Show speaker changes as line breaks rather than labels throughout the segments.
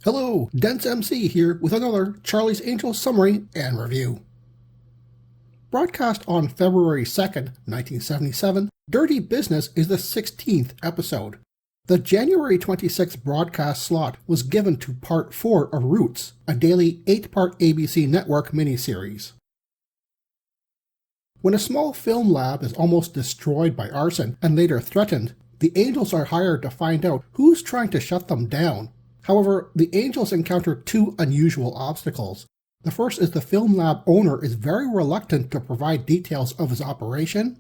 Hello, Dense MC here with another Charlie's Angels summary and review. Broadcast on February 2nd, 1977, Dirty Business is the 16th episode. The January 26th broadcast slot was given to Part 4 of Roots, a daily 8-part ABC Network miniseries. When a small film lab is almost destroyed by arson and later threatened, the Angels are hired to find out who's trying to shut them down. However, the Angels encounter two unusual obstacles. The first is the film lab owner is very reluctant to provide details of his operation,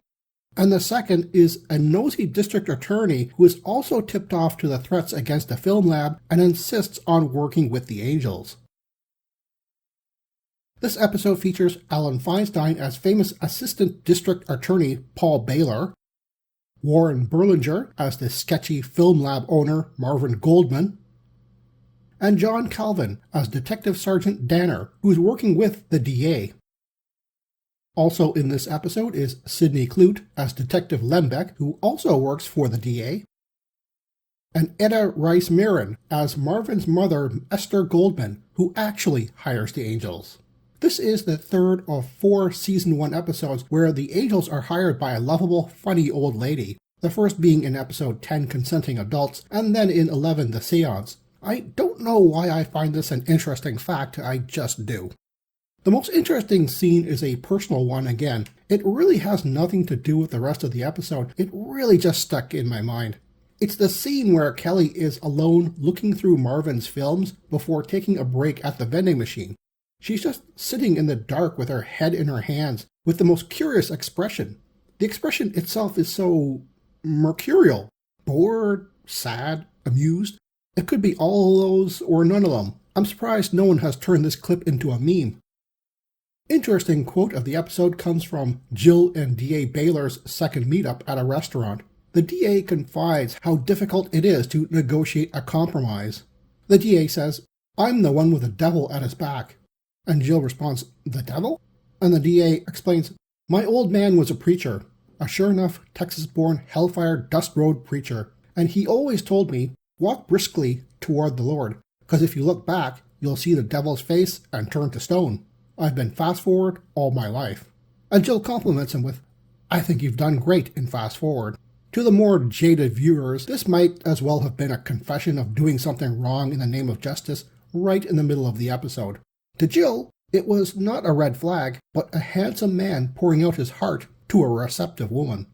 and the second is a nosy district attorney who is also tipped off to the threats against the film lab and insists on working with the Angels. This episode features Alan Feinstein as famous assistant district attorney Paul Baylor, Warren Berlinger as the sketchy film lab owner Marvin Goldman, and John Calvin as Detective Sergeant Danner, who's working with the DA. Also in this episode is Sidney Clute as Detective Lembeck, who also works for the DA, and Etta Rice-Marin as Marvin's mother, Esther Goldman, who actually hires the Angels. This is the third of 4 Season 1 episodes where the Angels are hired by a lovable, funny old lady, the first being in episode 10, Consenting Adults, and then in 11, The Seance. I don't know why I find this an interesting fact, I just do. The most interesting scene is a personal one again. It really has nothing to do with the rest of the episode, it really just stuck in my mind. It's the scene where Kelly is alone looking through Marvin's films before taking a break at the vending machine. She's just sitting in the dark with her head in her hands, with the most curious expression. The expression itself is so mercurial. Bored, sad, amused. It could be all of those or none of them. I'm surprised no one has turned this clip into a meme. Interesting quote of the episode comes from Jill and DA Baylor's second meetup at a restaurant. The DA confides how difficult it is to negotiate a compromise. The DA says, "I'm the one with the devil at his back." And Jill responds, "The devil?" And the DA explains, "My old man was a preacher, a sure enough Texas-born hellfire dust road preacher, and he always told me, walk briskly toward the Lord, because if you look back, you'll see the devil's face and turn to stone. I've been fast-forward all my life." And Jill compliments him with, "I think you've done great in fast-forward." To the more jaded viewers, this might as well have been a confession of doing something wrong in the name of justice right in the middle of the episode. To Jill, it was not a red flag, but a handsome man pouring out his heart to a receptive woman.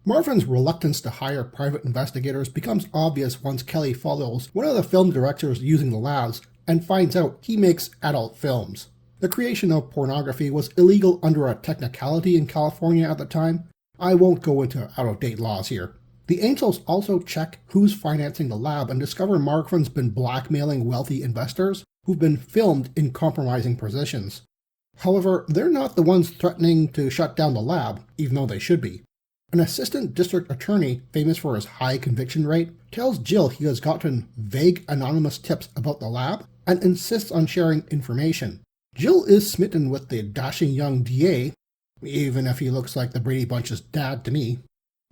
Marvin's reluctance to hire private investigators becomes obvious once Kelly follows one of the film directors using the labs and finds out he makes adult films. The creation of pornography was illegal under a technicality in California at the time. I won't go into out-of-date laws here. The Angels also check who's financing the lab and discover Marvin's been blackmailing wealthy investors who've been filmed in compromising positions. However, they're not the ones threatening to shut down the lab, even though they should be. An assistant district attorney, famous for his high conviction rate, tells Jill he has gotten vague anonymous tips about the lab and insists on sharing information. Jill is smitten with the dashing young DA, even if he looks like the Brady Bunch's dad to me,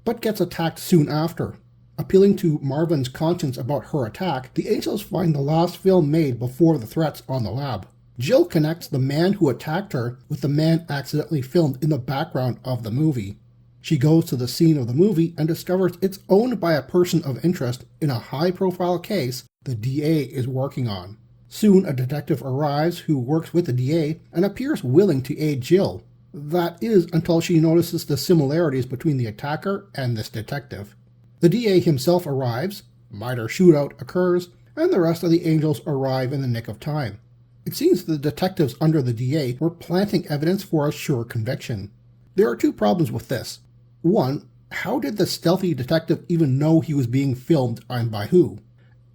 but gets attacked soon after. Appealing to Marvin's conscience about her attack, the Angels find the last film made before the threats on the lab. Jill connects the man who attacked her with the man accidentally filmed in the background of the movie. She goes to the scene of the movie and discovers it's owned by a person of interest in a high-profile case the DA is working on. Soon a detective arrives who works with the DA and appears willing to aid Jill. That is until she notices the similarities between the attacker and this detective. The DA himself arrives, minor shootout occurs, and the rest of the Angels arrive in the nick of time. It seems the detectives under the DA were planting evidence for a sure conviction. There are two problems with this. One, how did the stealthy detective even know he was being filmed and by who?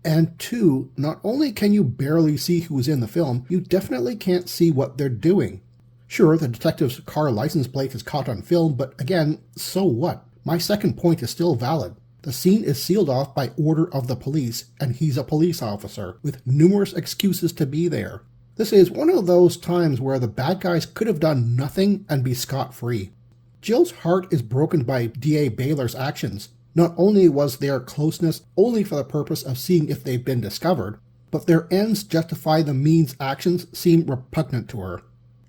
And two, not only can you barely see who's in the film, you definitely can't see what they're doing. Sure, the detective's car license plate is caught on film, but again, so what? My second point is still valid. The scene is sealed off by order of the police, and he's a police officer, with numerous excuses to be there. This is one of those times where the bad guys could have done nothing and be scot-free. Jill's heart is broken by DA Baylor's actions. Not only was their closeness only for the purpose of seeing if they've been discovered, but their ends justify the means actions seem repugnant to her.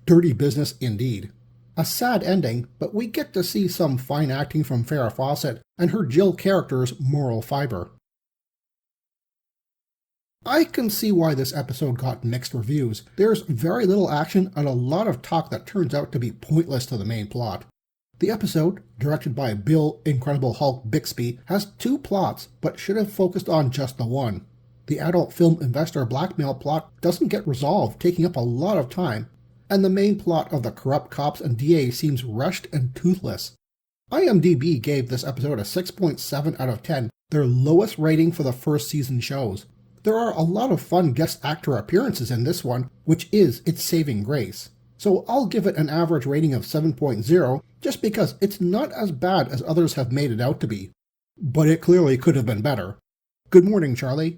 Dirty business indeed. A sad ending, but we get to see some fine acting from Farrah Fawcett and her Jill character's moral fiber. I can see why this episode got mixed reviews. There's very little action and a lot of talk that turns out to be pointless to the main plot. The episode, directed by Bill Incredible Hulk Bixby, has 2 plots, but should have focused on just the one. The adult film investor blackmail plot doesn't get resolved, taking up a lot of time, and the main plot of the corrupt cops and DA seems rushed and toothless. IMDb gave this episode a 6.7 out of 10, their lowest rating for the first season shows. There are a lot of fun guest actor appearances in this one, which is its saving grace. So I'll give it an average rating of 7.0, just because it's not as bad as others have made it out to be. But it clearly could have been better. Good morning, Charlie.